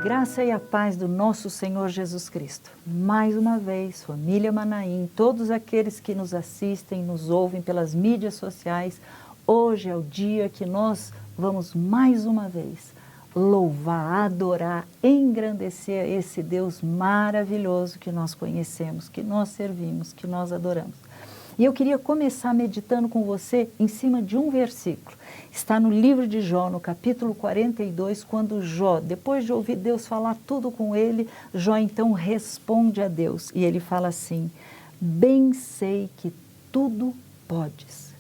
graça e a paz do nosso Senhor Jesus Cristo. Mais uma vez, família Manaim, todos aqueles que nos assistem, nos ouvem pelas mídias sociais, hoje é o dia que nós vamos mais uma vez louvar, adorar, engrandecer esse Deus maravilhoso que nós conhecemos, que nós servimos, que nós adoramos. E eu queria começar meditando com você em cima de um versículo. Está no livro de Jó, no capítulo 42, quando Jó, depois de ouvir Deus falar tudo com ele, Jó então responde a Deus. E ele fala assim: bem sei que tudo podes.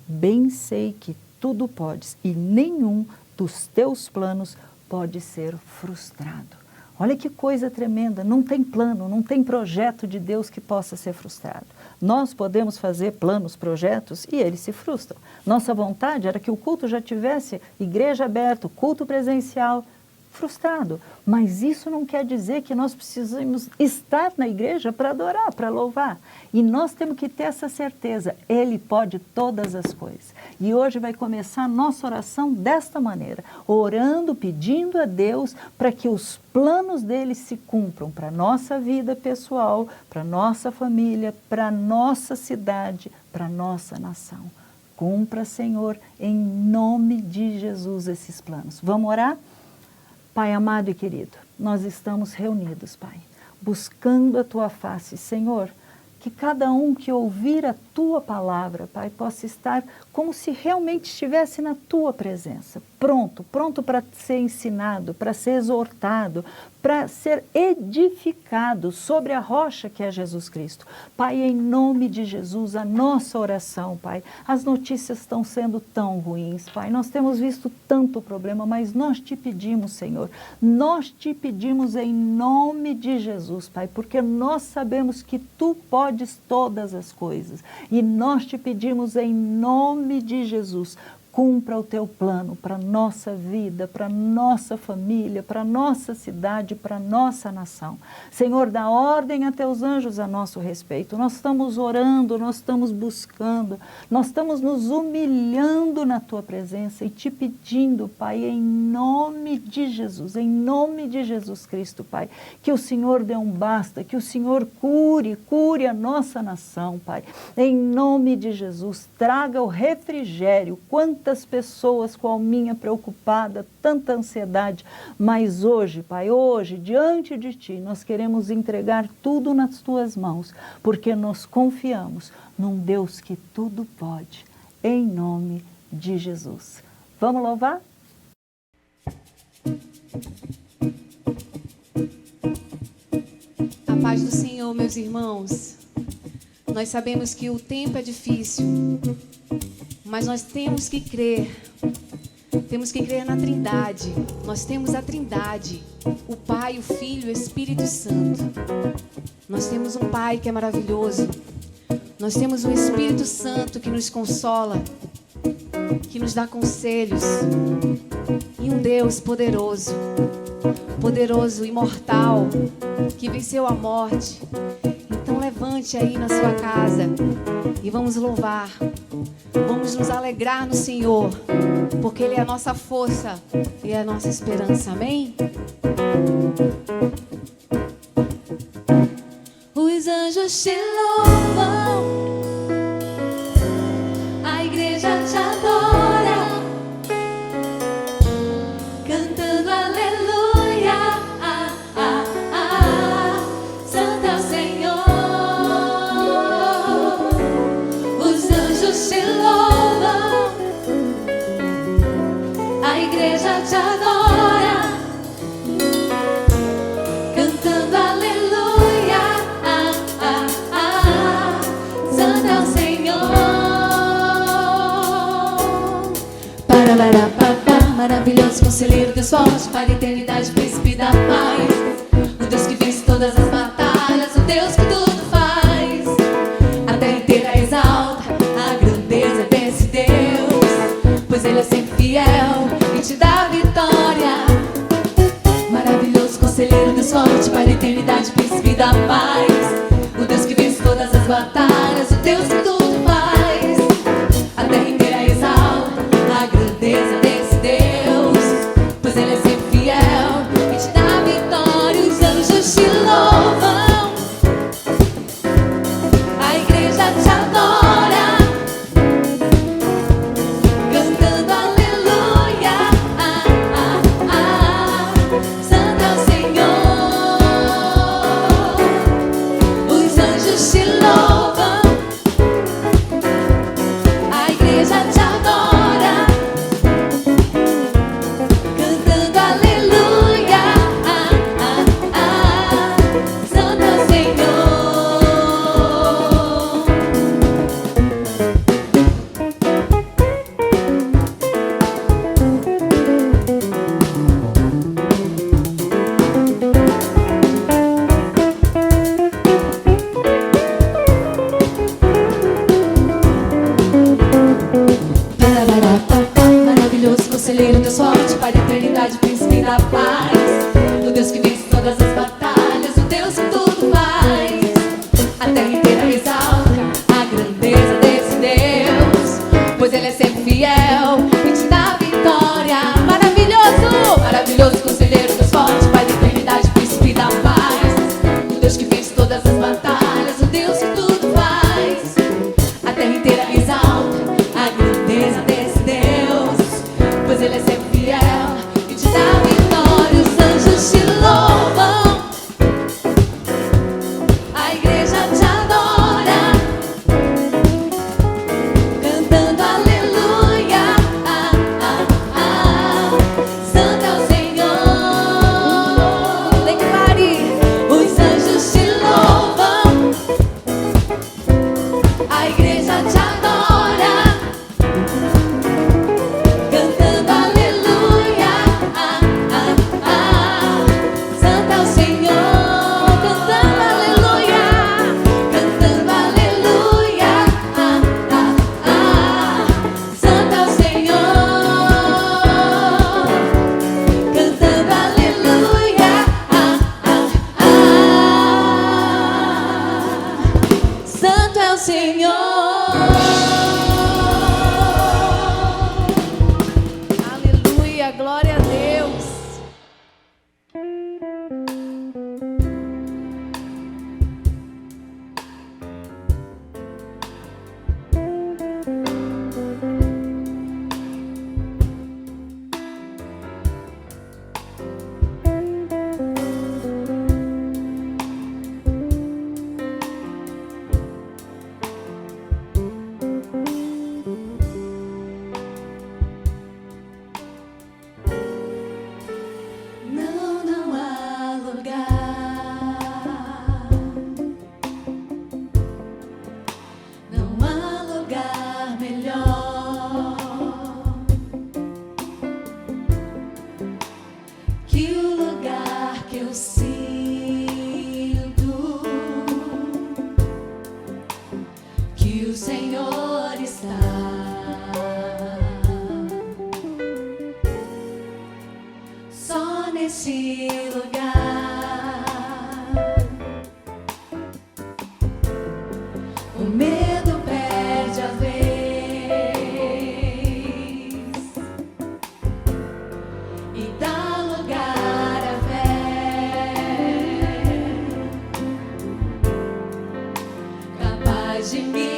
Bem sei que tudo podes. E nenhum dos teus planos pode ser frustrado. Olha que coisa tremenda, não tem plano, não tem projeto de Deus que possa ser frustrado. Nós podemos fazer planos, projetos e eles se frustram. Nossa vontade era que o culto já tivesse igreja aberta, culto presencial, frustrado. Mas isso não quer dizer que nós precisamos estar na igreja para adorar, para louvar. E nós temos que ter essa certeza, Ele pode todas as coisas. E hoje vai começar a nossa oração desta maneira, orando, pedindo a Deus para que os planos dele se cumpram para a nossa vida pessoal, para a nossa família, para a nossa cidade, para a nossa nação. Cumpra, Senhor, em nome de Jesus esses planos. Vamos orar? Pai amado e querido, nós estamos reunidos, Pai, buscando a Tua face, Senhor, que cada um que ouvir a Tua palavra, Pai, possa estar como se realmente estivesse na Tua presença, pronto para ser ensinado, para ser exortado, para ser edificado sobre a rocha que é Jesus Cristo. Pai, em nome de Jesus, a nossa oração, Pai, as notícias estão sendo tão ruins, Pai, nós temos visto tanto problema, mas nós te pedimos, Senhor, nós te pedimos em nome de Jesus, Pai, porque nós sabemos que Tu podes todas as coisas e nós te pedimos em nome de Jesus, cumpra o Teu plano para a nossa vida, para a nossa família, para a nossa cidade, para a nossa nação. Senhor, dá ordem a Teus anjos a nosso respeito. Nós estamos orando, nós estamos buscando, nós estamos nos humilhando na Tua presença e te pedindo, Pai, em nome de Jesus, em nome de Jesus Cristo, Pai, que o Senhor dê um basta, que o Senhor cure a nossa nação, Pai. Em nome de Jesus, traga o refrigério. Quantas pessoas com a alminha preocupada, tanta ansiedade, mas hoje, Pai, hoje, diante de Ti, nós queremos entregar tudo nas Tuas mãos, porque nós confiamos num Deus que tudo pode, em nome de Jesus. Vamos louvar? A paz do Senhor, meus irmãos. Nós sabemos que o tempo é difícil, mas nós temos que crer na Trindade. Nós temos a Trindade, o Pai, o Filho e o Espírito Santo. Nós temos um Pai que é maravilhoso. Nós temos um Espírito Santo que nos consola, que nos dá conselhos. E um Deus poderoso, imortal, que venceu a morte. Então levante aí na sua casa e vamos louvar. Vamos nos alegrar no Senhor, porque Ele é a nossa força e é a nossa esperança. Amém? Os anjos te louvam, a igreja te adora, cantando aleluia, Santo é o Senhor. Os anjos te louvam, a igreja te adora, cantando aleluia, Santo é o Senhor. Pararapapá, maravilhoso conselheiro, Deus forte para a eternidade, príncipe da paz, o Deus que vence todas as batalhas, o Deus que tudo faz. A terra inteira exalta a grandeza desse Deus, pois Ele é sempre fiel e te dá vitória. Maravilhoso conselheiro, Deus forte para a eternidade, príncipe da paz, o Deus que vence todas as batalhas, o Deus que tudo faz. A terra inteira exalta a grandeza desse Deus, pois Ele é sempre fiel e te dá vitória. Pai da eternidade, príncipe da paz, o Deus que vence todas as batalhas, o Deus que tudo faz. A terra inteira exalta a grandeza desse Deus, pois Ele é sempre fiel e te dá vitória. Maravilhoso, maravilhoso conselheiro, Deus forte, Pai da eternidade, príncipe da paz, o Deus que vence todas as batalhas, o Deus que tudo faz. A terra inteira exalta a grandeza desse Deus, pois Ele é sempre fiel e te dá vitória. Os anjos te louvam, a igreja te adora, cantando aleluia. Santo é o Senhor. Declare: os anjos te louvam, a igreja te adora, cantando aleluia. Santo é o Senhor, cantando aleluia, cantando aleluia. Santo é o Senhor, cantando aleluia. Santo é o Senhor. Aleluia, glória a Deus. Não há lugar, não há lugar melhor que o lugar que eu sinto, que o Senhor está. Só nesse lugar o medo perde a vez e dá lugar à fé, capaz de me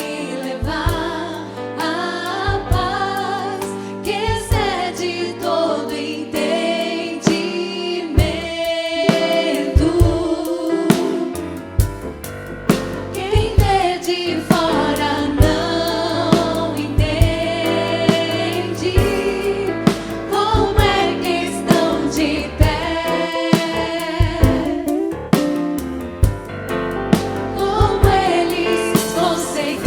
levar à paz que excede todo entendimento. Quem vê de fora não entende como é que estão de pé, como eles conseguiram.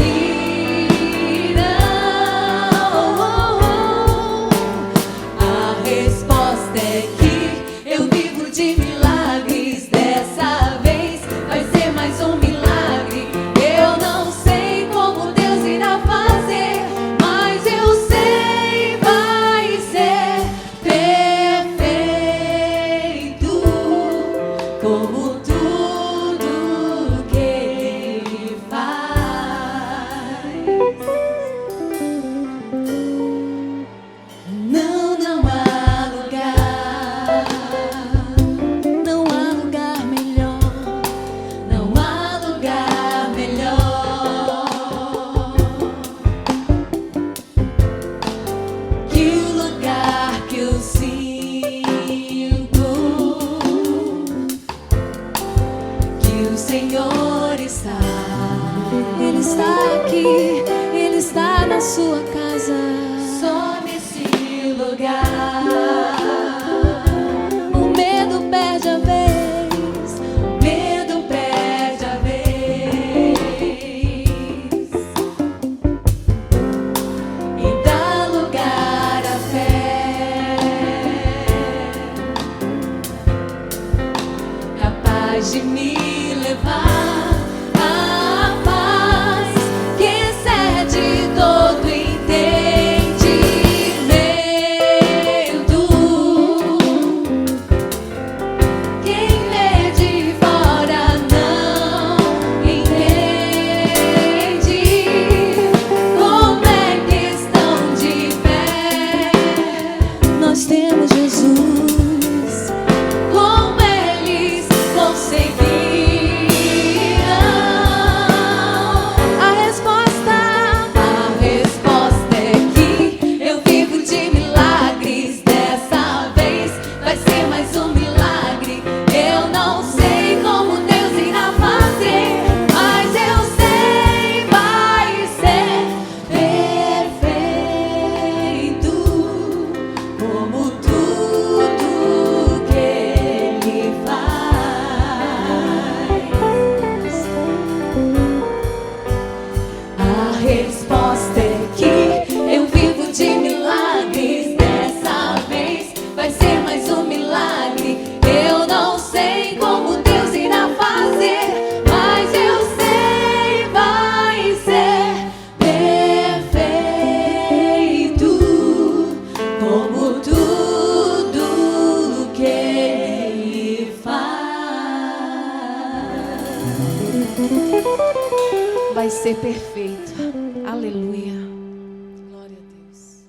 A resposta é que eu vivo de milagres. Dessa vez vai ser mais um milagre. Eu não sei como Deus irá fazer, mas eu sei vai ser perfeito, como tudo que Ele faz. Não há lugar, não há lugar melhor, não há lugar melhor que o lugar que eu sinto, que o Senhor está. Ele está aqui, Ele está na sua casa. Só nesse lugar o medo perde a vez, o medo perde a vez e dá lugar à fé, capaz de me levar à paz que excede todo entendimento. vai ser perfeito. Aleluia. Glória a Deus.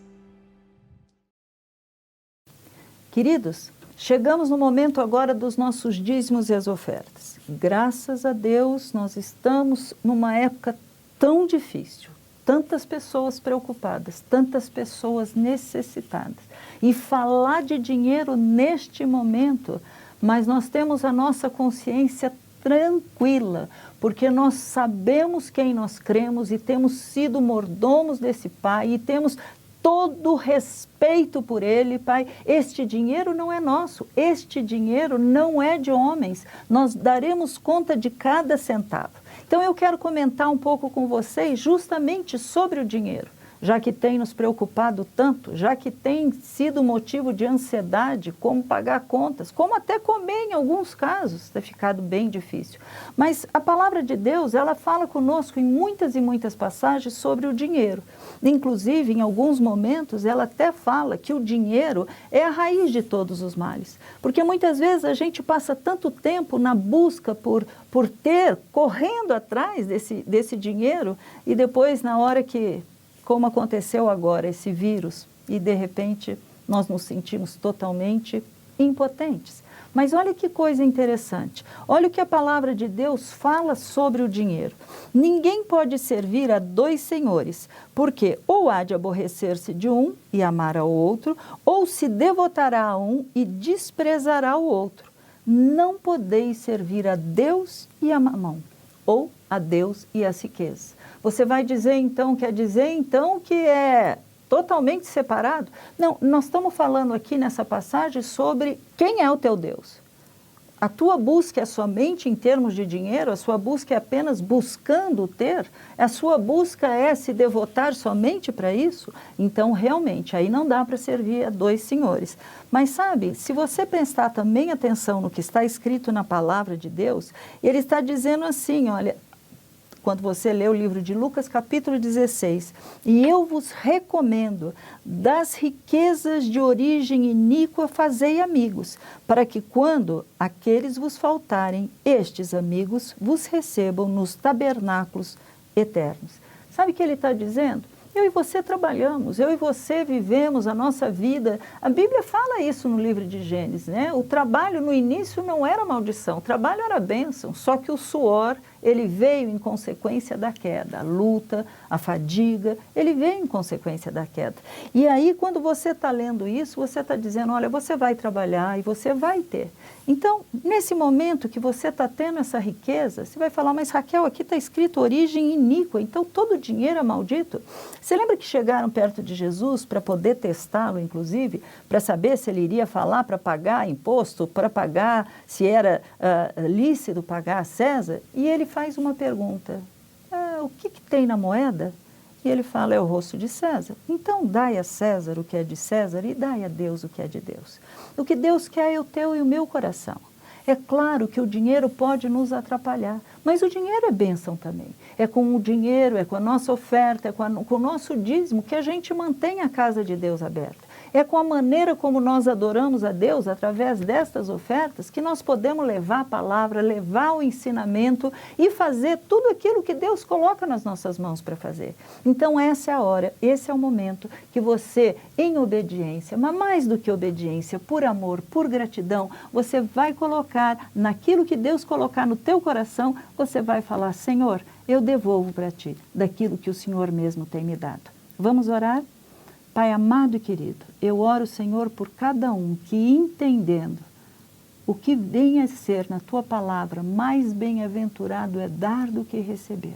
Queridos, chegamos no momento agora dos nossos dízimos e as ofertas. Graças a Deus, nós estamos numa época tão difícil. Tantas pessoas preocupadas, tantas pessoas necessitadas. E falar de dinheiro neste momento, mas nós temos a nossa consciência tranquila, porque nós sabemos quem nós cremos e temos sido mordomos desse Pai e temos todo o respeito por Ele, Pai. Este dinheiro não é nosso, este dinheiro não é de homens, nós daremos conta de cada centavo. Então eu quero comentar um pouco com vocês justamente sobre o dinheiro, já que tem nos preocupado tanto, já que tem sido motivo de ansiedade, como pagar contas, como até comer em alguns casos, tem ficado bem difícil. Mas a palavra de Deus, ela fala conosco em muitas e muitas passagens sobre o dinheiro. Inclusive, em alguns momentos, ela até fala que o dinheiro é a raiz de todos os males. Porque muitas vezes a gente passa tanto tempo na busca por ter, correndo atrás desse dinheiro, e depois, na hora que, como aconteceu agora, esse vírus, e de repente nós nos sentimos totalmente impotentes. Mas olha que coisa interessante, olha o que a palavra de Deus fala sobre o dinheiro. Ninguém pode servir a dois senhores, porque ou há de aborrecer-se de um e amar ao outro, ou se devotará a um e desprezará o outro. Não podeis servir a Deus e a Mamão, ou a Deus e as riquezas. Você vai dizer então, quer dizer então que é totalmente separado? Não, nós estamos falando aqui nessa passagem sobre quem é o teu Deus. A tua busca é somente em termos de dinheiro? A sua busca é apenas buscando ter? A sua busca é se devotar somente para isso? Então, realmente, aí não dá para servir a dois senhores. Mas sabe, se você prestar também atenção no que está escrito na palavra de Deus, ele está dizendo assim, olha, quando você lê o livro de Lucas, capítulo 16, e eu vos recomendo, das riquezas de origem iníqua fazei amigos, para que quando aqueles vos faltarem, estes amigos vos recebam nos tabernáculos eternos. Sabe o que ele está dizendo? Eu e você trabalhamos, eu e você vivemos a nossa vida. A Bíblia fala isso no livro de Gênesis, né? O trabalho no início não era maldição, o trabalho era bênção, só que o suor, ele veio em consequência da queda, a luta, a fadiga, ele veio em consequência da queda. E aí, quando você está lendo isso, você está dizendo, olha, você vai trabalhar e você vai ter. Então, nesse momento que você está tendo essa riqueza, você vai falar, mas Raquel, aqui está escrito origem iníqua, então todo dinheiro é maldito. Você lembra que chegaram perto de Jesus para poder testá-lo, inclusive, para saber se ele iria falar para pagar imposto, para pagar, se era lícito pagar a César? E ele faz uma pergunta, o que tem na moeda? E ele fala, é o rosto de César. Então, dai a César o que é de César e dai a Deus o que é de Deus. O que Deus quer é o teu e o meu coração. É claro que o dinheiro pode nos atrapalhar, mas o dinheiro é bênção também. É com o dinheiro, é com a nossa oferta, é com o nosso dízimo que a gente mantém a casa de Deus aberta. É com a maneira como nós adoramos a Deus, através destas ofertas, que nós podemos levar a palavra, levar o ensinamento e fazer tudo aquilo que Deus coloca nas nossas mãos para fazer. Então essa é a hora, esse é o momento que você, em obediência, mas mais do que obediência, por amor, por gratidão, você vai colocar naquilo que Deus colocar no teu coração, você vai falar, Senhor, eu devolvo para Ti daquilo que o Senhor mesmo tem me dado. Vamos orar? Pai amado e querido, eu oro, Senhor, por cada um que, entendendo o que vem a ser na Tua palavra, mais bem-aventurado é dar do que receber.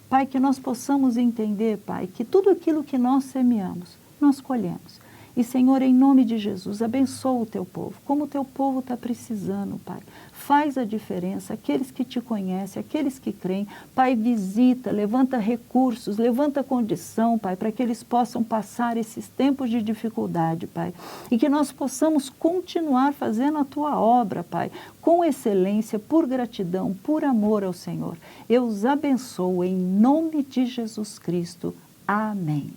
Pai, que nós possamos entender, Pai, que tudo aquilo que nós semeamos, nós colhemos. E, Senhor, em nome de Jesus, abençoa o Teu povo, como o Teu povo está precisando, Pai. Faz a diferença, aqueles que Te conhecem, aqueles que creem. Pai, visita, levanta recursos, levanta condição, Pai, para que eles possam passar esses tempos de dificuldade, Pai. E que nós possamos continuar fazendo a Tua obra, Pai, com excelência, por gratidão, por amor ao Senhor. Eu os abençoo em nome de Jesus Cristo. Amém.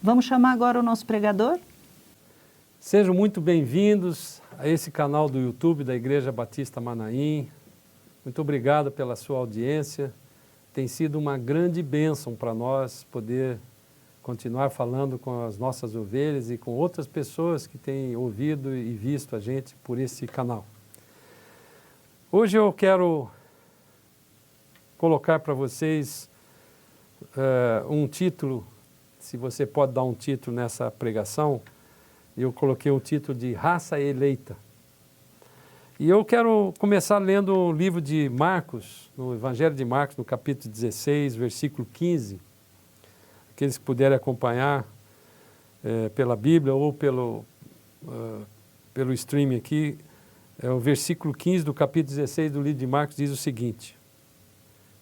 Vamos chamar agora o nosso pregador? Sejam muito bem-vindos a esse canal do YouTube da Igreja Batista Manaim. Muito obrigado pela sua audiência. tem sido uma grande bênção para nós poder continuar falando com as nossas ovelhas e com outras pessoas que têm ouvido e visto a gente por esse canal. Hoje eu quero colocar para vocês um título, se você pode dar um título nessa pregação. Eu coloquei o título de Raça Eleita. E eu quero começar lendo o livro de Marcos, no Evangelho de Marcos, no capítulo 16, versículo 15. Aqueles que puderem acompanhar pela Bíblia ou pelo streaming aqui, o versículo 15 do capítulo 16 do livro de Marcos diz o seguinte: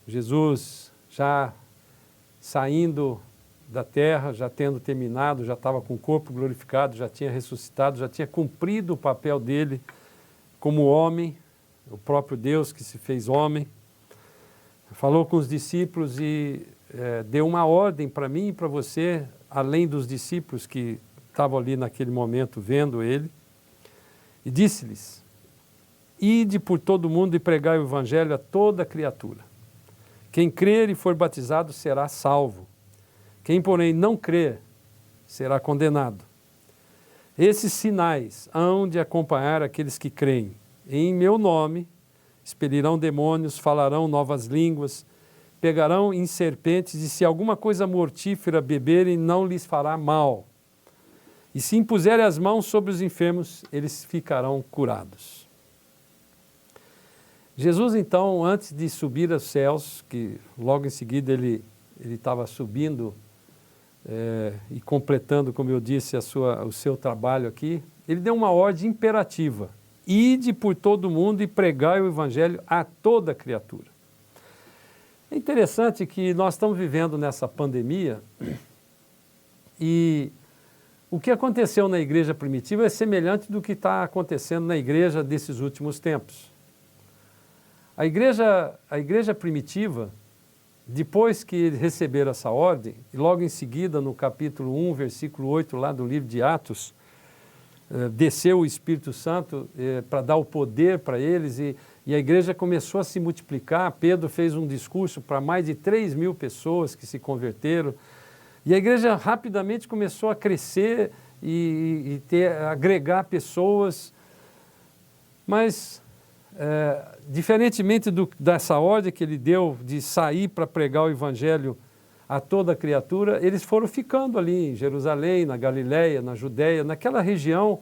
Jesus já saindo da terra, já tendo terminado, já estava com o corpo glorificado, já tinha ressuscitado, já tinha cumprido o papel dele como homem, o próprio Deus que se fez homem, falou com os discípulos e deu uma ordem para mim e para você, além dos discípulos que estavam ali naquele momento vendo ele, e disse-lhes: ide por todo o mundo e pregai o evangelho a toda criatura. Quem crer e for batizado será salvo. Quem, porém, não crer será condenado. Esses sinais hão de acompanhar aqueles que creem. Em meu nome expelirão demônios, falarão novas línguas, pegarão em serpentes, e se alguma coisa mortífera beberem, não lhes fará mal. E se impuserem as mãos sobre os enfermos, eles ficarão curados. Jesus, então, antes de subir aos céus, que logo em seguida ele estava subindo e completando, como eu disse, o seu trabalho aqui, ele deu uma ordem imperativa: ide por todo mundo e pregai o evangelho a toda criatura. É interessante que nós estamos vivendo nessa pandemia e o que aconteceu na igreja primitiva é semelhante do que está acontecendo na igreja desses últimos tempos. A igreja primitiva, depois que receberam essa ordem, e logo em seguida, no capítulo 1, versículo 8, lá do livro de Atos, desceu o Espírito Santo para dar o poder para eles e a igreja começou a se multiplicar. Pedro fez um discurso para mais de 3.000 pessoas que se converteram. E a igreja rapidamente começou a crescer e agregar pessoas. Mas, diferentemente dessa ordem que ele deu de sair para pregar o evangelho a toda criatura, eles foram ficando ali em Jerusalém, na Galileia, na Judéia, naquela região,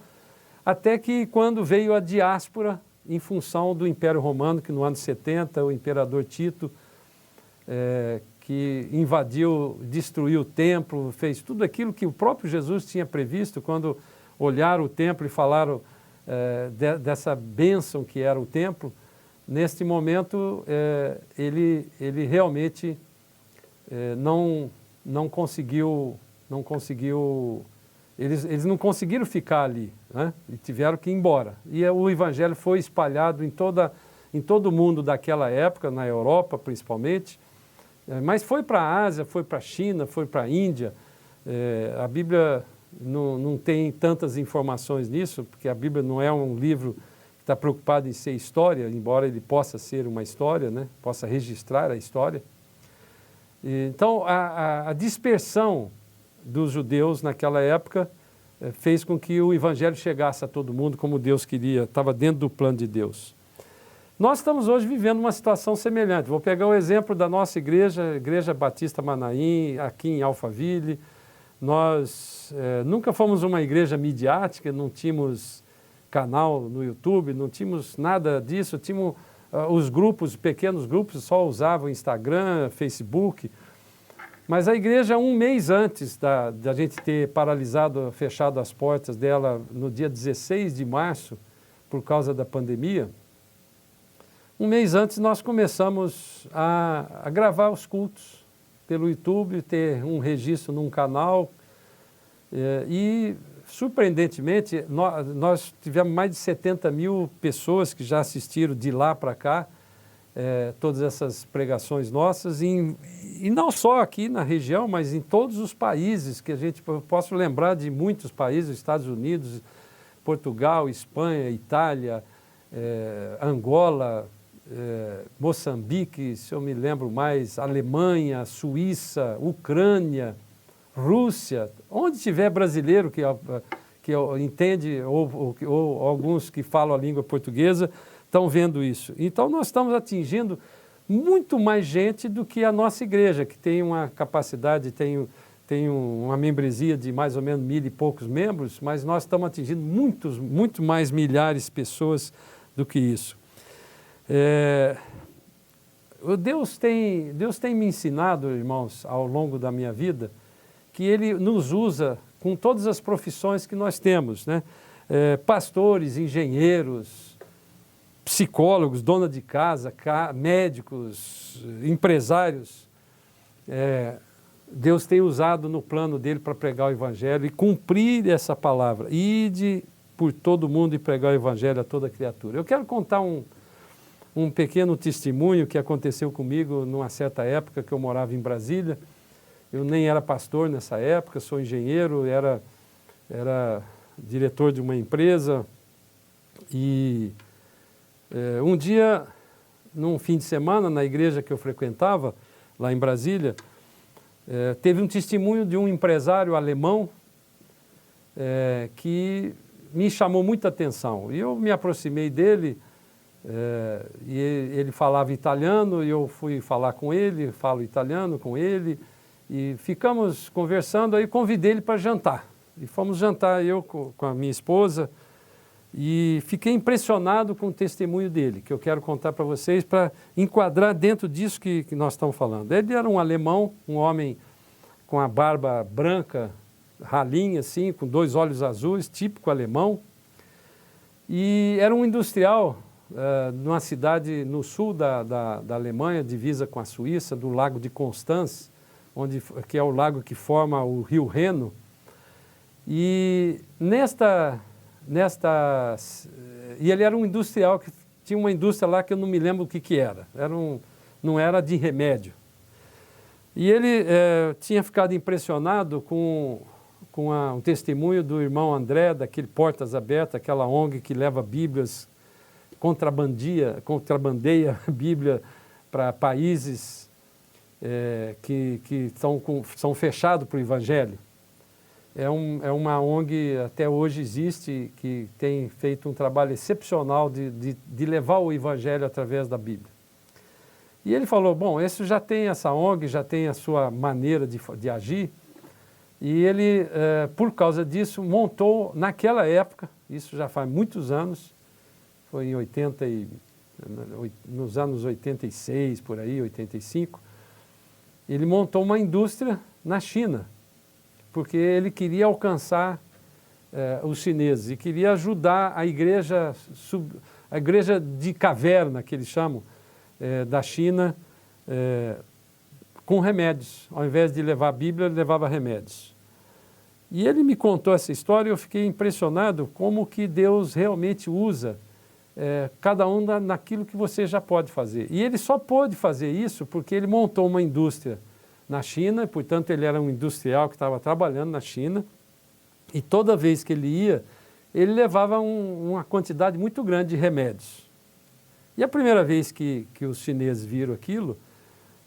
até que quando veio a diáspora, em função do Império Romano, que no ano 70, o imperador Tito, que invadiu, destruiu o templo, fez tudo aquilo que o próprio Jesus tinha previsto, quando olharam o templo e falaram dessa bênção que era o templo. Neste momento, ele realmente não conseguiu, eles não conseguiram ficar ali, né? E tiveram que ir embora. E o evangelho foi espalhado em todo o mundo daquela época, na Europa principalmente, mas foi para a Ásia, foi para a China, foi para a Índia. A Bíblia não tem tantas informações nisso, porque a Bíblia não é um livro que está preocupado em ser história, embora ele possa ser uma história, né? Possa registrar a história. Então, a dispersão dos judeus naquela época fez com que o evangelho chegasse a todo mundo como Deus queria, estava dentro do plano de Deus. Nós estamos hoje vivendo uma situação semelhante. Vou pegar o exemplo da nossa igreja, a Igreja Batista Manaim, aqui em Alphaville. Nós nunca fomos uma igreja midiática, não tínhamos canal no YouTube, não tínhamos nada disso, tínhamos os grupos, pequenos grupos, só usavam Instagram, Facebook. Mas a igreja, um mês antes da gente ter paralisado, fechado as portas dela no dia 16 de março, por causa da pandemia, um mês antes nós começamos a gravar os cultos pelo YouTube, ter um registro num canal e, surpreendentemente, nós tivemos mais de 70.000 pessoas que já assistiram de lá para cá, todas essas pregações nossas, e não só aqui na região, mas em todos os países que eu posso lembrar de muitos países, Estados Unidos, Portugal, Espanha, Itália, Angola, Moçambique, se eu me lembro mais, Alemanha, Suíça, Ucrânia, Rússia, onde tiver brasileiro que entende, ou alguns que falam a língua portuguesa, estão vendo isso. Então nós estamos atingindo muito mais gente do que a nossa igreja, que tem uma capacidade, tem uma membresia de mais ou menos 1.000 e poucos membros, mas nós estamos atingindo muito mais milhares de pessoas do que isso. Deus tem me ensinado, irmãos, ao longo da minha vida, que Ele nos usa com todas as profissões que nós temos, né? Pastores, engenheiros, psicólogos, dona de casa, médicos, empresários. Deus tem usado no plano dele para pregar o Evangelho e cumprir essa palavra. Ide por todo mundo e pregar o Evangelho a toda criatura. Eu quero contar um pequeno testemunho que aconteceu comigo numa certa época que eu morava em Brasília. Eu nem era pastor nessa época, sou engenheiro, era diretor de uma empresa. E um dia, num fim de semana, na igreja que eu frequentava, lá em Brasília, teve um testemunho de um empresário alemão que me chamou muita atenção. E eu me aproximei dele, e ele falava italiano, e eu fui falar com ele, falo italiano com ele, e ficamos conversando, aí convidei ele para jantar. E fomos jantar, eu com a minha esposa, e fiquei impressionado com o testemunho dele, que eu quero contar para vocês, para enquadrar dentro disso que nós estamos falando. Ele era um alemão, um homem com a barba branca, ralinha assim, com 2 olhos azuis, típico alemão, e era um industrial numa cidade no sul da Alemanha, divisa com a Suíça, do Lago de Constance, que é o lago que forma o rio Reno. E e ele era um industrial, que tinha uma indústria lá que eu não me lembro o que era. Não era de remédio. E ele tinha ficado impressionado com um testemunho do irmão André, daquele Portas Abertas, aquela ONG que leva Bíblias, contrabandeia a Bíblia para países que são fechados para o Evangelho. É uma ONG, até hoje existe, que tem feito um trabalho excepcional de levar o Evangelho através da Bíblia. E ele falou, bom, essa ONG já tem a sua maneira de agir, e ele, por causa disso, montou, naquela época, isso já faz muitos anos, foi nos anos 86, por aí, 85, ele montou uma indústria na China, porque ele queria alcançar os chineses e queria ajudar a igreja de caverna, que eles chamam, da China, com remédios. Ao invés de levar a Bíblia, ele levava remédios. E ele me contou essa história e eu fiquei impressionado como que Deus realmente usa cada um naquilo que você já pode fazer. E ele só pôde fazer isso porque ele montou uma indústria na China, portanto ele era um industrial que estava trabalhando na China, e toda vez que ele ia, ele levava uma quantidade muito grande de remédios. E a primeira vez que os chineses viram aquilo,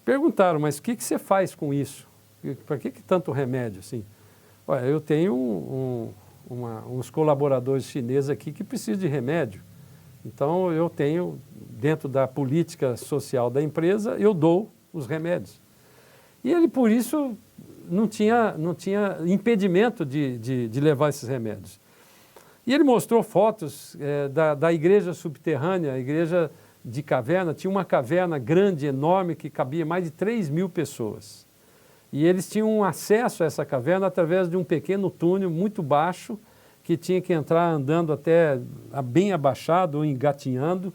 perguntaram, mas o que você faz com isso? Para que tanto remédio assim? Olha, eu tenho uns colaboradores chineses aqui que precisam de remédio. Então eu tenho, dentro da política social da empresa, eu dou os remédios. E ele, por isso, não tinha impedimento de levar esses remédios. E ele mostrou fotos da igreja subterrânea, a igreja de caverna. Tinha uma caverna grande, enorme, que cabia mais de 3.000 pessoas. E eles tinham acesso a essa caverna através de um pequeno túnel muito baixo, que tinha que entrar andando até bem abaixado ou engatinhando,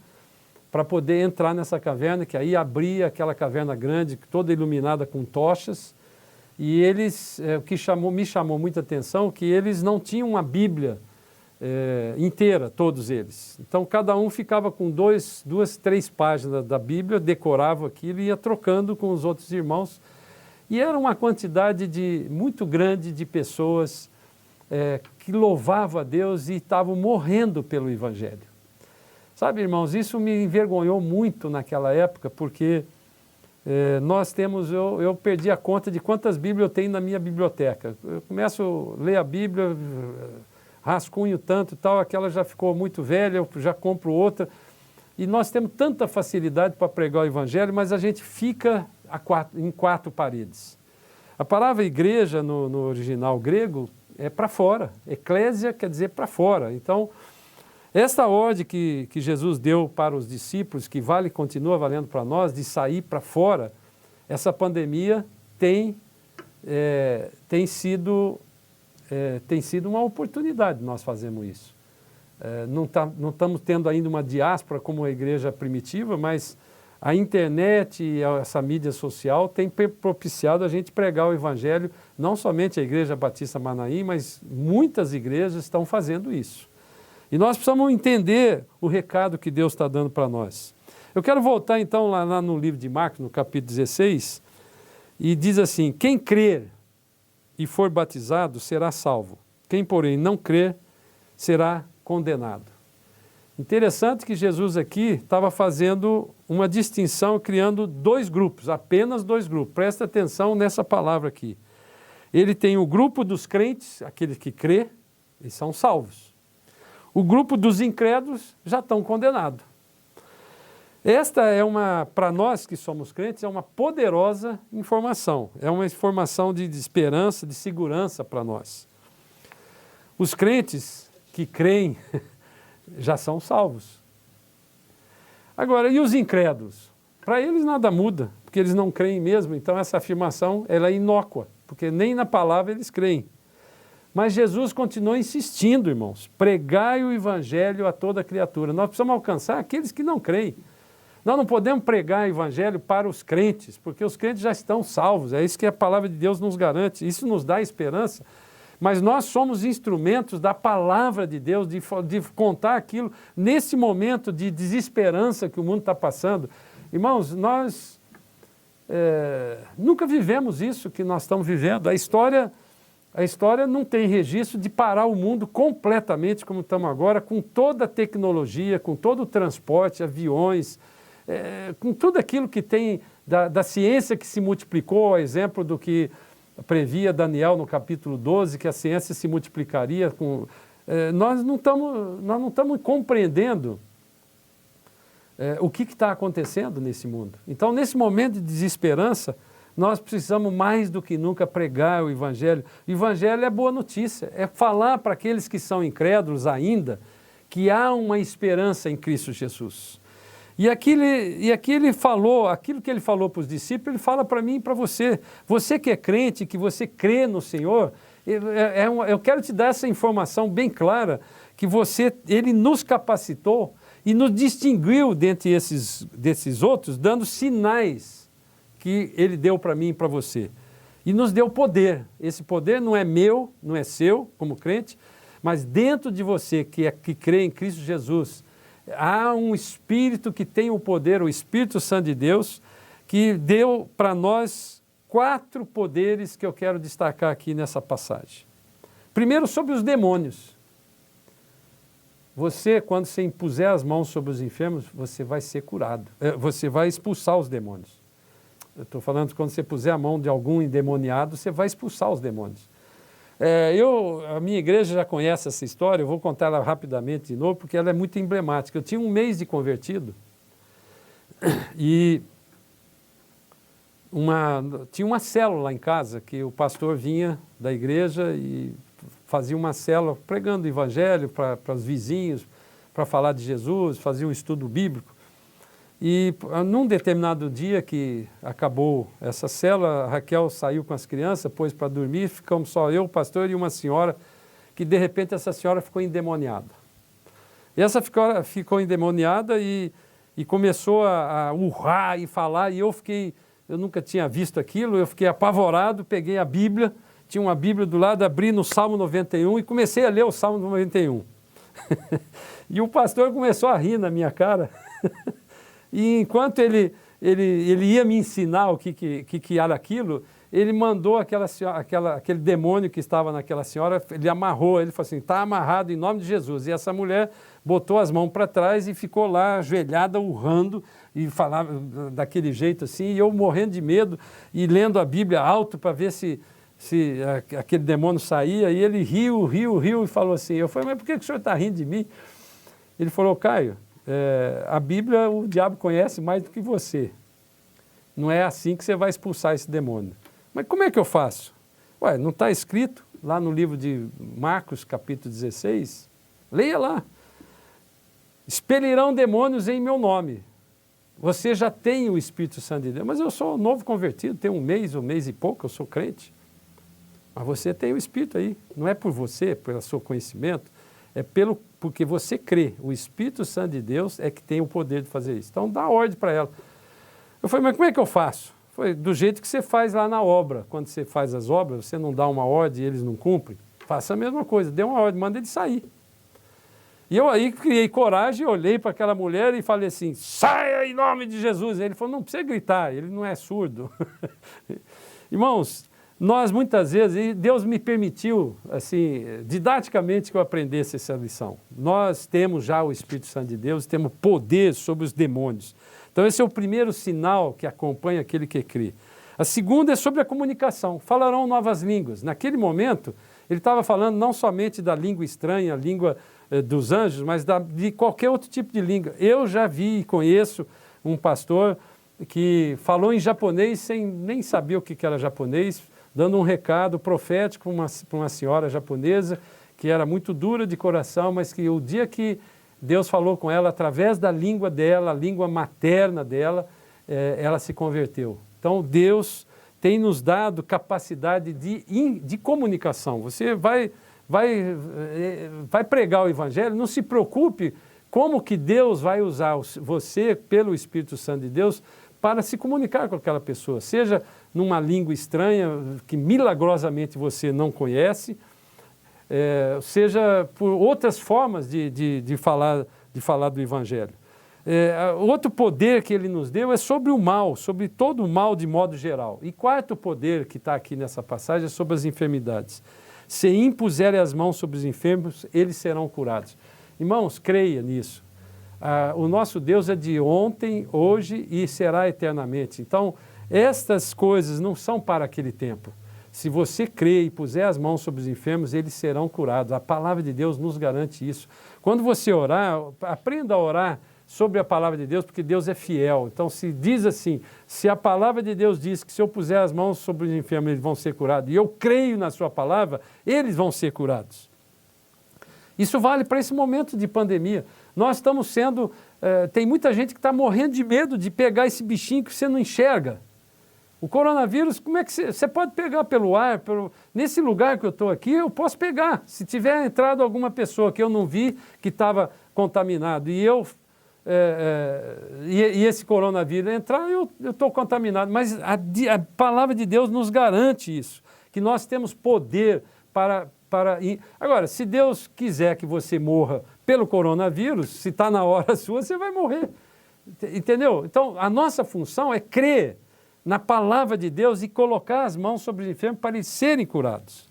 para poder entrar nessa caverna, que aí abria aquela caverna grande, toda iluminada com tochas. E eles, o que me chamou muita atenção, que eles não tinham uma Bíblia inteira, todos eles. Então cada um ficava com 2, 3 páginas da Bíblia, decorava aquilo e ia trocando com os outros irmãos. E era uma quantidade muito grande de pessoas que louvavam a Deus e estavam morrendo pelo Evangelho. Sabe, irmãos, isso me envergonhou muito naquela época, porque nós temos, eu perdi a conta de quantas Bíblias eu tenho na minha biblioteca. Eu começo a ler a Bíblia, rascunho tanto e tal, aquela já ficou muito velha, eu já compro outra. E nós temos tanta facilidade para pregar o Evangelho, mas a gente fica em quatro paredes. A palavra igreja no original grego é para fora. Eclésia quer dizer para fora. Então, esta ordem que Jesus deu para os discípulos, que continua valendo para nós, de sair para fora, essa pandemia tem sido uma oportunidade de nós fazermos isso. Não estamos tendo ainda uma diáspora como a igreja primitiva, mas a internet e essa mídia social tem propiciado a gente pregar o Evangelho, não somente a Igreja Batista Manaim, mas muitas igrejas estão fazendo isso. E nós precisamos entender o recado que Deus está dando para nós. Eu quero voltar então lá no livro de Marcos, no capítulo 16, e diz assim: quem crer e for batizado será salvo, quem porém não crer será condenado. Interessante que Jesus aqui estava fazendo uma distinção, criando dois grupos, apenas dois grupos. Presta atenção nessa palavra aqui. Ele tem o grupo dos crentes, aqueles que crê, eles são salvos. O grupo dos incrédulos já estão condenados. Esta para nós que somos crentes, é uma poderosa informação. É uma informação de esperança, de segurança para nós. Os crentes que creem já são salvos. Agora, e os incrédulos? Para eles nada muda, porque eles não creem mesmo. Então essa afirmação ela é inócua, porque nem na palavra eles creem. Mas Jesus continua insistindo, irmãos, pregai o Evangelho a toda criatura. Nós precisamos alcançar aqueles que não creem. Nós não podemos pregar o Evangelho para os crentes, porque os crentes já estão salvos. É isso que a palavra de Deus nos garante. Isso nos dá esperança. Mas nós somos instrumentos da palavra de Deus, de contar aquilo nesse momento de desesperança que o mundo está passando. Irmãos, nós nunca vivemos isso que nós estamos vivendo. A história não tem registro de parar o mundo completamente como estamos agora, com toda a tecnologia, com todo o transporte, aviões, com tudo aquilo que tem da ciência que se multiplicou, a exemplo do que previa Daniel no capítulo 12, que a ciência se multiplicaria. Nós não estamos compreendendo o que está acontecendo nesse mundo. Então, nesse momento de desesperança, nós precisamos mais do que nunca pregar o Evangelho. O Evangelho é boa notícia, é falar para aqueles que são incrédulos ainda que há uma esperança em Cristo Jesus. E aqui ele falou, aquilo que ele falou para os discípulos, ele fala para mim e para você. Você que é crente, que você crê no Senhor, eu quero te dar essa informação bem clara, que ele nos capacitou e nos distinguiu dentre desses outros, dando sinais que ele deu para mim e para você. E nos deu poder. Esse poder não é meu, não é seu, como crente, mas dentro de você que crê em Cristo Jesus, há um Espírito que tem o poder, o Espírito Santo de Deus, que deu para nós 4 poderes que eu quero destacar aqui nessa passagem. Primeiro, sobre os demônios. Você, quando você impuser as mãos sobre os enfermos, você vai ser curado. Você vai expulsar os demônios. Eu estou falando que quando você puser a mão de algum endemoniado, você vai expulsar os demônios. A minha igreja já conhece essa história, eu vou contar ela rapidamente de novo, porque ela é muito emblemática. Eu tinha 1 mês de convertido e tinha uma célula lá em casa, que o pastor vinha da igreja e fazia uma célula pregando o Evangelho para os vizinhos, para falar de Jesus, fazia um estudo bíblico. E num determinado dia que acabou essa célula, a Raquel saiu com as crianças, pôs para dormir, ficamos só eu, o pastor e uma senhora, que de repente essa senhora ficou endemoniada. E essa ficou endemoniada e começou a urrar e falar, e eu nunca tinha visto aquilo, eu fiquei apavorado, peguei a Bíblia, tinha uma Bíblia do lado, abri no Salmo 91 e comecei a ler o Salmo 91. E o pastor começou a rir na minha cara. E enquanto ele ele ia me ensinar o que era aquilo, ele mandou aquele demônio que estava naquela senhora, ele amarrou, ele falou assim, está amarrado em nome de Jesus. E essa mulher botou as mãos para trás e ficou lá ajoelhada, urrando, e falava daquele jeito assim, e eu morrendo de medo, e lendo a Bíblia alto para ver se aquele demônio saía, e ele riu e falou assim, eu falei, mas por que o senhor está rindo de mim? Ele falou, Caio, a Bíblia o diabo conhece mais do que você. Não é assim que você vai expulsar esse demônio. Mas como é que eu faço? Ué, não está escrito lá no livro de Marcos, capítulo 16? Leia lá. Expelirão demônios em meu nome. Você já tem o Espírito Santo de Deus. Mas eu sou novo convertido, tenho um mês e pouco, eu sou crente. Mas você tem o Espírito aí. Não é por você, pelo seu conhecimento, é porque você crê. O Espírito Santo de Deus é que tem o poder de fazer isso. Então dá ordem para ela. Eu falei, mas como é que eu faço? Foi do jeito que você faz lá na obra. Quando você faz as obras, você não dá uma ordem e eles não cumprem. Faça a mesma coisa, dê uma ordem, manda ele sair. E eu aí criei coragem, olhei para aquela mulher e falei assim, saia em nome de Jesus. Ele falou, não precisa gritar, ele não é surdo. Irmãos, nós muitas vezes, e Deus me permitiu, assim, didaticamente que eu aprendesse essa lição. Nós temos já o Espírito Santo de Deus, temos poder sobre os demônios. Então esse é o primeiro sinal que acompanha aquele que crê. A segunda é sobre a comunicação. Falarão novas línguas. Naquele momento, ele estava falando não somente da língua estranha, a língua dos anjos, mas de qualquer outro tipo de língua. Eu já vi e conheço um pastor que falou em japonês sem nem saber o que era japonês, dando um recado profético para uma senhora japonesa que era muito dura de coração, mas que o dia que Deus falou com ela, através da língua dela, a língua materna dela, ela se converteu. Então Deus tem nos dado capacidade de comunicação. Você vai pregar o Evangelho, não se preocupe como que Deus vai usar você, pelo Espírito Santo de Deus, para se comunicar com aquela pessoa, seja numa língua estranha que milagrosamente você não conhece, seja por outras formas de falar do Evangelho. Outro poder que ele nos deu é sobre o mal, sobre todo o mal de modo geral. E quarto poder que está aqui nessa passagem é sobre as enfermidades. Se impuserem as mãos sobre os enfermos, eles serão curados. Irmãos, creia nisso. O nosso Deus é de ontem, hoje e será eternamente. Então, estas coisas não são para aquele tempo. Se você crê e puser as mãos sobre os enfermos, eles serão curados. A palavra de Deus nos garante isso. Quando você orar, aprenda a orar sobre a palavra de Deus, porque Deus é fiel. Então, se diz assim, se a palavra de Deus diz que se eu puser as mãos sobre os enfermos, eles vão ser curados, e eu creio na sua palavra, eles vão ser curados. Isso vale para esse momento de pandemia. Nós estamos sendo... tem muita gente que está morrendo de medo de pegar esse bichinho que você não enxerga. O coronavírus, como é que você pode pegar pelo ar? Nesse lugar que eu estou aqui, eu posso pegar. Se tiver entrado alguma pessoa que eu não vi, que estava contaminado, e esse coronavírus entrar, eu estou contaminado. Mas a palavra de Deus nos garante isso, que nós temos poder para ir. Agora, se Deus quiser que você morra pelo coronavírus, se está na hora sua, você vai morrer. Entendeu? Então, a nossa função é crer na palavra de Deus e colocar as mãos sobre os enfermos para eles serem curados.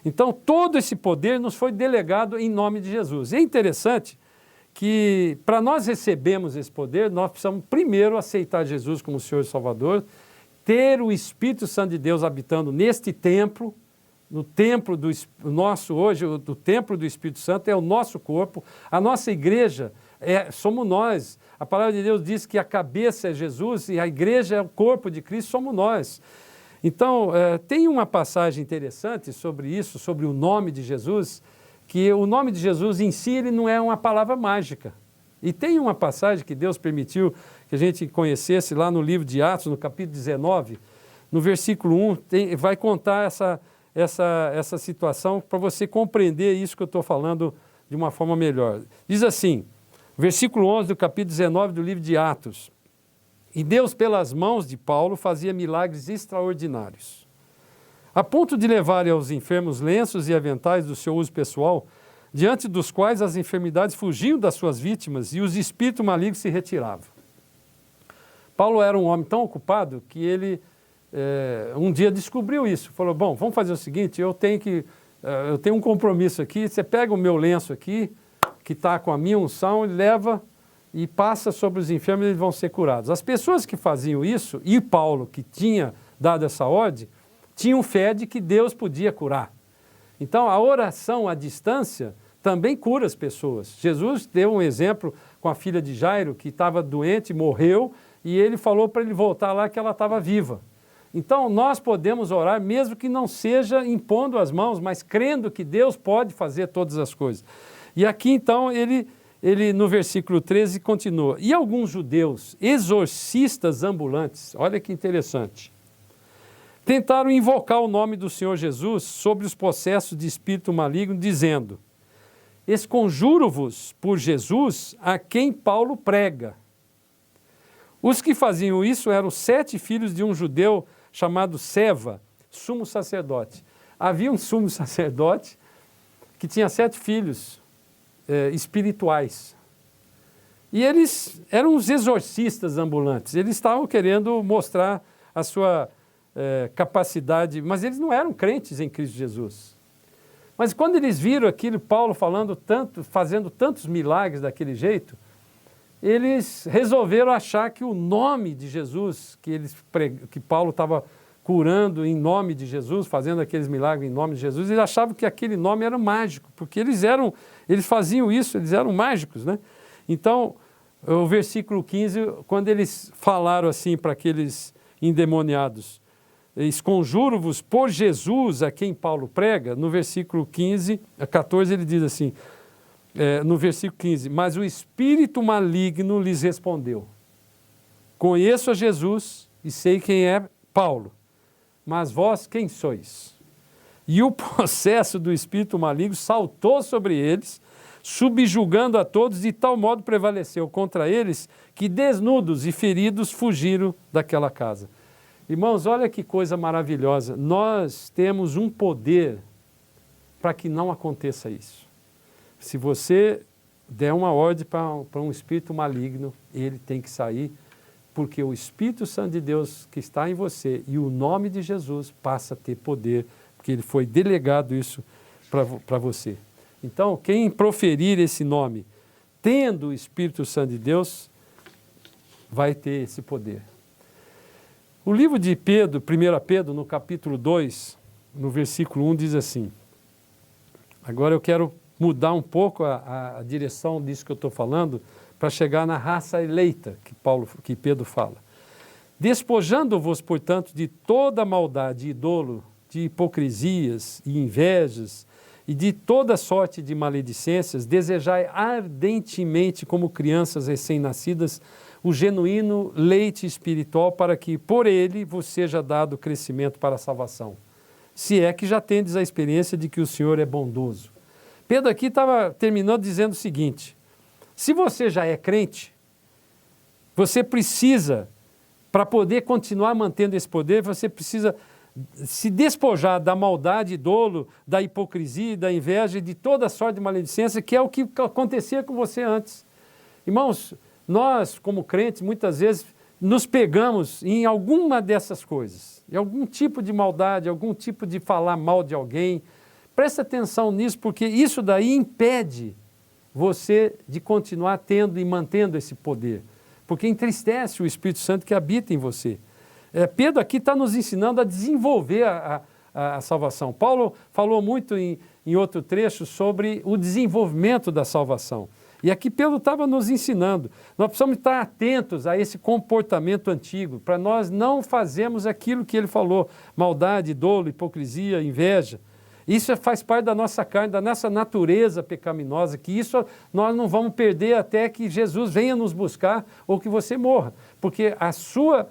Então, todo esse poder nos foi delegado em nome de Jesus. É interessante que, para nós recebermos esse poder, nós precisamos primeiro aceitar Jesus como Senhor e Salvador, ter o Espírito Santo de Deus habitando neste templo, no templo do nosso hoje, o templo do Espírito Santo é o nosso corpo, a nossa igreja somos nós. A palavra de Deus diz que a cabeça é Jesus e a igreja é o corpo de Cristo, somos nós. Então, tem uma passagem interessante sobre isso, sobre o nome de Jesus, que o nome de Jesus em si ele não é uma palavra mágica. E tem uma passagem que Deus permitiu que a gente conhecesse lá no livro de Atos, no capítulo 19, no versículo 1, vai contar essa situação para você compreender isso que eu estou falando de uma forma melhor. Diz assim, versículo 11 do capítulo 19 do livro de Atos. E Deus, pelas mãos de Paulo, fazia milagres extraordinários, a ponto de levarem aos enfermos lenços e aventais do seu uso pessoal, diante dos quais as enfermidades fugiam das suas vítimas e os espíritos malignos se retiravam. Paulo era um homem tão ocupado que ele um dia descobriu isso. Falou, bom, vamos fazer o seguinte, eu tenho um compromisso aqui, você pega o meu lenço aqui, que está com a minha unção, e leva e passa sobre os enfermos e eles vão ser curados. As pessoas que faziam isso, e Paulo, que tinha dado essa ordem, tinham fé de que Deus podia curar. Então, a oração à distância também cura as pessoas. Jesus deu um exemplo com a filha de Jairo, que estava doente, morreu, e ele falou para ele voltar lá que ela estava viva. Então, nós podemos orar, mesmo que não seja impondo as mãos, mas crendo que Deus pode fazer todas as coisas. E aqui, então, ele no versículo 13 continua. E alguns judeus, exorcistas ambulantes, olha que interessante, tentaram invocar o nome do Senhor Jesus sobre os possessos de espírito maligno, dizendo, esconjuro-vos por Jesus a quem Paulo prega. Os que faziam isso eram 7 filhos de um judeu chamado Seva, sumo sacerdote. Havia um sumo sacerdote que tinha 7 filhos espirituais. E eles eram os exorcistas ambulantes. Eles estavam querendo mostrar a sua capacidade, mas eles não eram crentes em Cristo Jesus. Mas quando eles viram aquilo, Paulo fazendo tantos milagres daquele jeito, eles resolveram achar que o nome de Jesus, que Paulo estava curando em nome de Jesus, fazendo aqueles milagres em nome de Jesus, eles achavam que aquele nome era mágico, porque eles faziam isso, eles eram mágicos, né? Então, o versículo 15, quando eles falaram assim para aqueles endemoniados, esconjuro-vos por Jesus a quem Paulo prega, no versículo 14 ele diz assim, no versículo 15, mas o espírito maligno lhes respondeu, conheço a Jesus e sei quem é Paulo, mas vós quem sois? E o processo do espírito maligno saltou sobre eles, subjugando a todos, de tal modo prevaleceu contra eles, que desnudos e feridos fugiram daquela casa. Irmãos, olha que coisa maravilhosa, nós temos um poder para que não aconteça isso. Se você der uma ordem para um espírito maligno, ele tem que sair, porque o Espírito Santo de Deus que está em você e o nome de Jesus passa a ter poder, porque ele foi delegado isso para você. Então, quem proferir esse nome, tendo o Espírito Santo de Deus, vai ter esse poder. O livro de Pedro, 1 Pedro, no capítulo 2, no versículo 1, diz assim, agora eu quero mudar um pouco a direção disso que eu estou falando, para chegar na raça eleita que Pedro fala. Despojando-vos, portanto, de toda maldade e dolo, de hipocrisias e invejas, e de toda sorte de maledicências, desejai ardentemente, como crianças recém-nascidas, o genuíno leite espiritual, para que por ele vos seja dado crescimento para a salvação. Se é que já tendes a experiência de que o Senhor é bondoso. Pedro aqui terminou dizendo o seguinte, se você já é crente, você precisa, para poder continuar mantendo esse poder, você precisa se despojar da maldade, dolo, da hipocrisia, da inveja e de toda sorte de maledicência, que é o que acontecia com você antes. Irmãos, nós, como crentes, muitas vezes nos pegamos em alguma dessas coisas, em algum tipo de maldade, algum tipo de falar mal de alguém. Presta atenção nisso, porque isso daí impede você de continuar tendo e mantendo esse poder, porque entristece o Espírito Santo que habita em você. Pedro aqui está nos ensinando a desenvolver a salvação. Paulo falou muito em outro trecho sobre o desenvolvimento da salvação. E aqui Pedro estava nos ensinando. Nós precisamos estar atentos a esse comportamento antigo, para nós não fazermos aquilo que ele falou, maldade, dolo, hipocrisia, inveja. Isso faz parte da nossa carne, da nossa natureza pecaminosa, que isso nós não vamos perder até que Jesus venha nos buscar ou que você morra. Porque a sua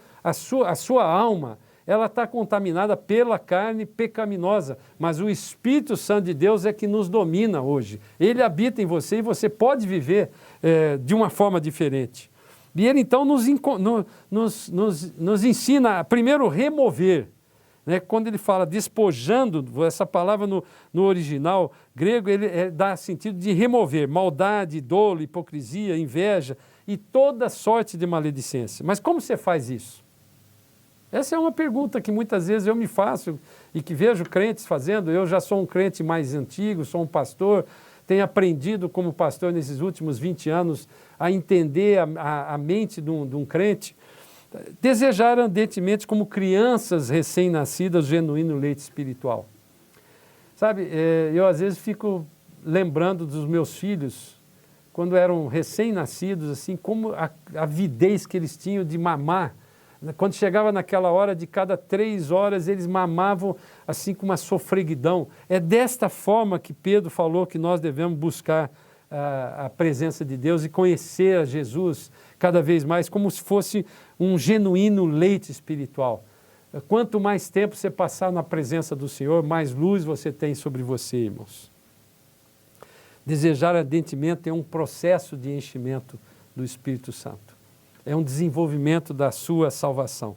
alma, ela está contaminada pela carne pecaminosa, mas o Espírito Santo de Deus é que nos domina hoje. Ele habita em você e você pode viver de uma forma diferente. E ele então nos ensina a primeiro remover. Quando ele fala despojando, essa palavra no original grego, ele dá sentido de remover maldade, dolo, hipocrisia, inveja e toda sorte de maledicência. Mas como você faz isso? Essa é uma pergunta que muitas vezes eu me faço e que vejo crentes fazendo. Eu já sou um crente mais antigo, sou um pastor, tenho aprendido como pastor nesses últimos 20 anos a entender a mente de um crente. Desejar ardentemente como crianças recém-nascidas o genuíno leite espiritual. Sabe, eu às vezes fico lembrando dos meus filhos, quando eram recém-nascidos, assim, como a avidez que eles tinham de mamar. Quando chegava naquela hora, de cada 3 horas, eles mamavam assim com uma sofreguidão. É desta forma que Pedro falou que nós devemos buscar a presença de Deus e conhecer a Jesus cada vez mais, como se fosse um genuíno leite espiritual. Quanto mais tempo você passar na presença do Senhor, mais luz você tem sobre você, irmãos. Desejar ardentemente é um processo de enchimento do Espírito Santo. É um desenvolvimento da sua salvação.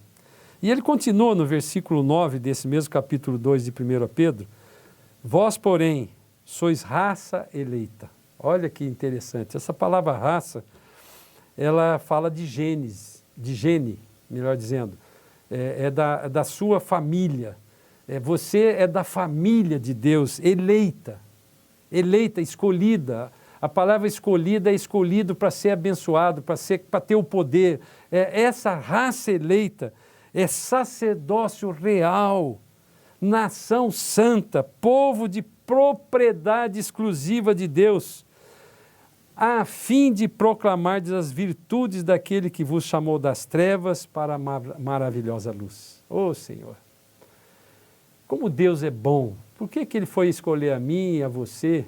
E ele continua no versículo 9 desse mesmo capítulo 2 de 1 Pedro. Vós, porém, sois raça eleita. Olha que interessante. Essa palavra raça, ela fala de genes, de gene, melhor dizendo. É da sua família. Você é da família de Deus, eleita. Eleita, escolhida. A palavra escolhida é escolhido para ser abençoado, para ter o poder. Essa raça eleita é sacerdócio real, nação santa, povo de propriedade exclusiva de Deus, a fim de proclamar as virtudes daquele que vos chamou das trevas para a maravilhosa luz. Ô Senhor, como Deus é bom! Por que Ele foi escolher a mim e a você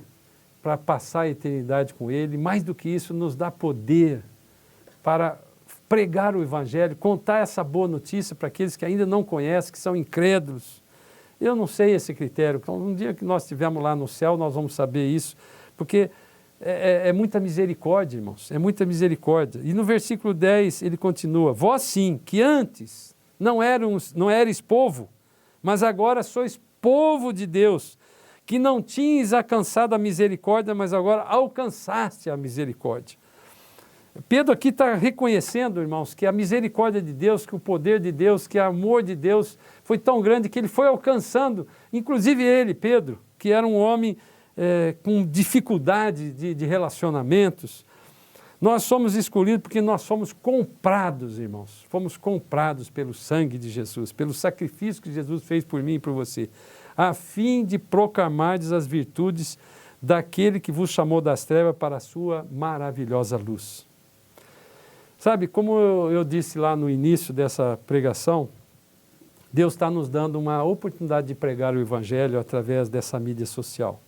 para passar a eternidade com Ele? Mais do que isso, nos dá poder para pregar o Evangelho, contar essa boa notícia para aqueles que ainda não conhecem, que são incrédulos. Eu não sei esse critério. Então, um dia que nós estivermos lá no céu, nós vamos saber isso, porque é muita misericórdia, irmãos, é muita misericórdia. E no versículo 10 ele continua, vós sim, que antes não eres povo, mas agora sois povo de Deus, que não tinhas alcançado a misericórdia, mas agora alcançaste a misericórdia. Pedro aqui está reconhecendo, irmãos, que a misericórdia de Deus, que o poder de Deus, que o amor de Deus foi tão grande que ele foi alcançando, inclusive ele, Pedro, que era um homem com dificuldade de relacionamentos. Nós somos escolhidos porque nós somos comprados, irmãos. Fomos comprados pelo sangue de Jesus, pelo sacrifício que Jesus fez por mim e por você, a fim de proclamardes as virtudes daquele que vos chamou das trevas para a sua maravilhosa luz. Sabe, como eu disse lá no início dessa pregação, Deus está nos dando uma oportunidade de pregar o Evangelho através dessa mídia social.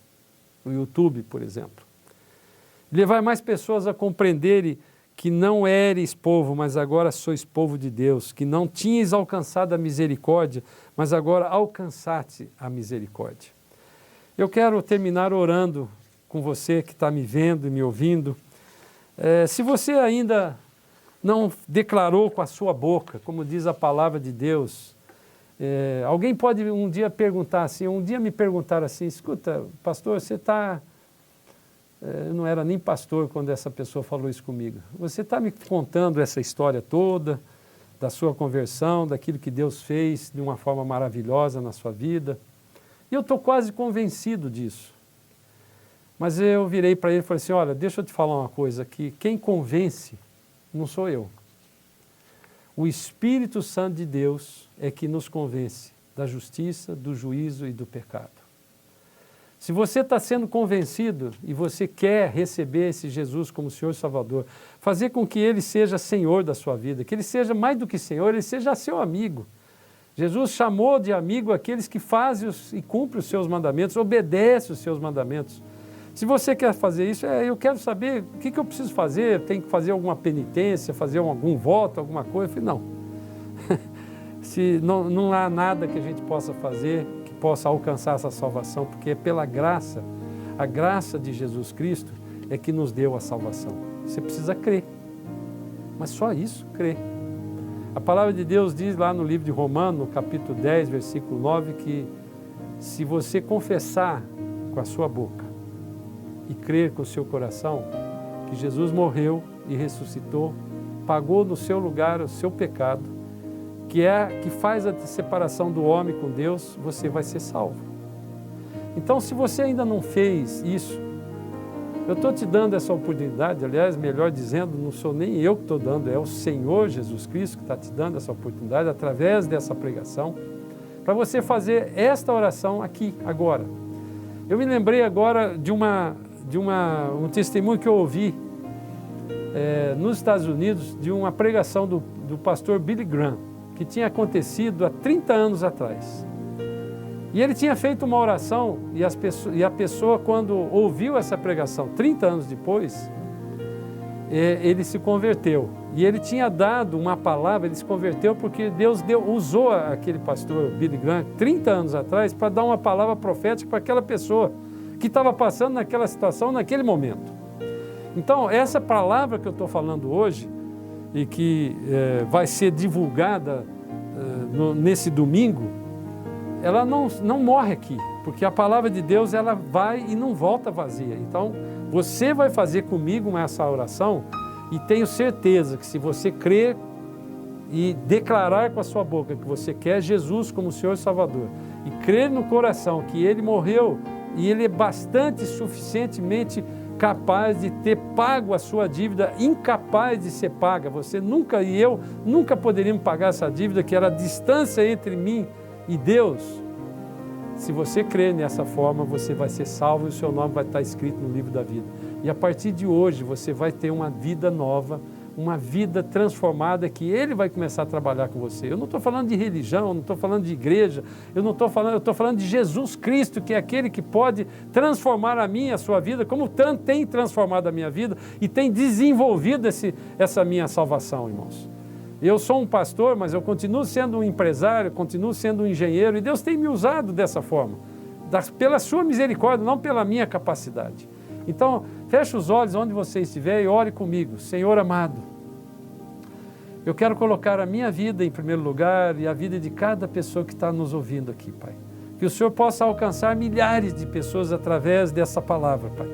O YouTube, por exemplo. Levar mais pessoas a compreenderem que não eres povo, mas agora sois povo de Deus, que não tinhas alcançado a misericórdia, mas agora alcançaste a misericórdia. Eu quero terminar orando com você que está me vendo e me ouvindo. Se você ainda não declarou com a sua boca, como diz a palavra de Deus, alguém pode um dia perguntar assim, me perguntaram assim, escuta, pastor, você está... Eu não era nem pastor quando essa pessoa falou isso comigo. Você está me contando essa história toda, da sua conversão, daquilo que Deus fez de uma forma maravilhosa na sua vida. E eu estou quase convencido disso. Mas eu virei para ele e falei assim, olha, deixa eu te falar uma coisa aqui, quem convence não sou eu. O Espírito Santo de Deus é que nos convence da justiça, do juízo e do pecado. Se você está sendo convencido e você quer receber esse Jesus como Senhor e Salvador, fazer com que Ele seja Senhor da sua vida, que Ele seja mais do que Senhor, Ele seja seu amigo. Jesus chamou de amigo aqueles que fazem e cumprem os seus mandamentos, obedecem os seus mandamentos. Se você quer fazer isso, eu quero saber o que eu preciso fazer, tem que fazer alguma penitência, fazer algum voto, alguma coisa. Eu falei, não. Se não há nada que a gente possa fazer que possa alcançar essa salvação, porque é pela graça, a graça de Jesus Cristo é que nos deu a salvação. Você precisa crer, mas só isso, crer. A palavra de Deus diz lá no livro de Romanos, no capítulo 10, versículo 9, que se você confessar com a sua boca e crer com o seu coração, que Jesus morreu e ressuscitou, pagou no seu lugar o seu pecado, que faz a separação do homem com Deus, você vai ser salvo. Então, se você ainda não fez isso, eu estou te dando essa oportunidade, aliás, melhor dizendo, não sou nem eu que estou dando, é o Senhor Jesus Cristo que está te dando essa oportunidade, através dessa pregação, para você fazer esta oração aqui, agora. Eu me lembrei agora de um testemunho que eu ouvi nos Estados Unidos, de uma pregação do pastor Billy Graham, que tinha acontecido há 30 anos atrás. E ele tinha feito uma oração e a pessoa, quando ouviu essa pregação, 30 anos depois, ele se converteu. E ele tinha dado uma palavra, ele se converteu porque Deus usou aquele pastor Billy Graham, 30 anos atrás, para dar uma palavra profética para aquela pessoa que estava passando naquela situação, naquele momento. Então, essa palavra que eu estou falando hoje, e que vai ser divulgada nesse domingo, ela não morre aqui, porque a palavra de Deus ela vai e não volta vazia. Então, você vai fazer comigo essa oração e tenho certeza que se você crer e declarar com a sua boca que você quer Jesus como Senhor e Salvador e crer no coração que Ele morreu e Ele é bastante suficientemente capaz de ter pago a sua dívida, incapaz de ser paga. Você nunca e eu nunca poderíamos pagar essa dívida, que era a distância entre mim e Deus. Se você crer nessa forma, você vai ser salvo e o seu nome vai estar escrito no livro da vida. E a partir de hoje você vai ter uma vida nova, uma vida transformada, que Ele vai começar a trabalhar com você. Eu não estou falando de religião, não estou falando de igreja, eu estou falando de Jesus Cristo, que é aquele que pode transformar a minha, a sua vida, como tanto tem transformado a minha vida e tem desenvolvido essa minha salvação, irmãos. Eu sou um pastor, mas eu continuo sendo um empresário, continuo sendo um engenheiro, e Deus tem me usado dessa forma, pela sua misericórdia, não pela minha capacidade. Então, feche os olhos onde você estiver e ore comigo. Senhor amado, eu quero colocar a minha vida em primeiro lugar e a vida de cada pessoa que está nos ouvindo aqui, Pai. Que o Senhor possa alcançar milhares de pessoas através dessa palavra, Pai.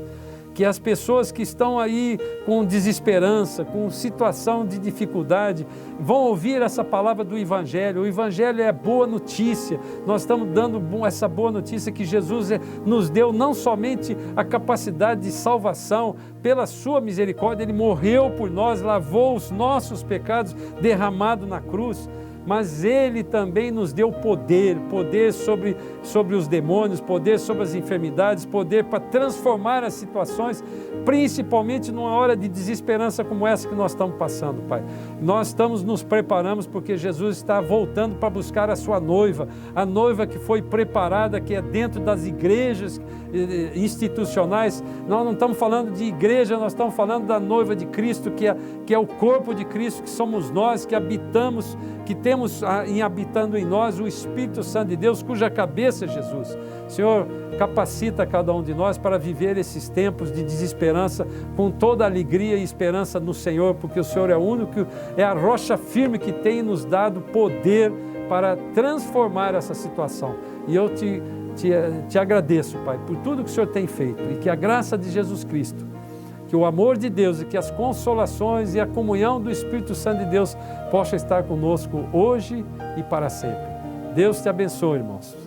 Que as pessoas que estão aí com desesperança, com situação de dificuldade, vão ouvir essa palavra do Evangelho. O Evangelho é boa notícia. Nós estamos dando essa boa notícia que Jesus nos deu não somente a capacidade de salvação, pela sua misericórdia, Ele morreu por nós, lavou os nossos pecados derramado na cruz, mas Ele também nos deu poder sobre os demônios, poder sobre as enfermidades, poder para transformar as situações, principalmente numa hora de desesperança como essa que nós estamos passando, Pai. Nós nos preparamos porque Jesus está voltando para buscar a sua noiva, a noiva que foi preparada, que é dentro das igrejas institucionais. Nós não estamos falando de igreja, nós estamos falando da noiva de Cristo, que é o corpo de Cristo, que somos nós, que habitamos, que temos habitando em nós o Espírito Santo de Deus, cuja cabeça é Jesus. Senhor, capacita cada um de nós para viver esses tempos de desesperança com toda alegria e esperança no Senhor, porque o Senhor é o único, é a rocha firme que tem nos dado poder para transformar essa situação. E eu te agradeço, Pai, por tudo que o Senhor tem feito, e que a graça de Jesus Cristo, que o amor de Deus e que as consolações e a comunhão do Espírito Santo de Deus possam estar conosco hoje e para sempre. Deus te abençoe, irmãos.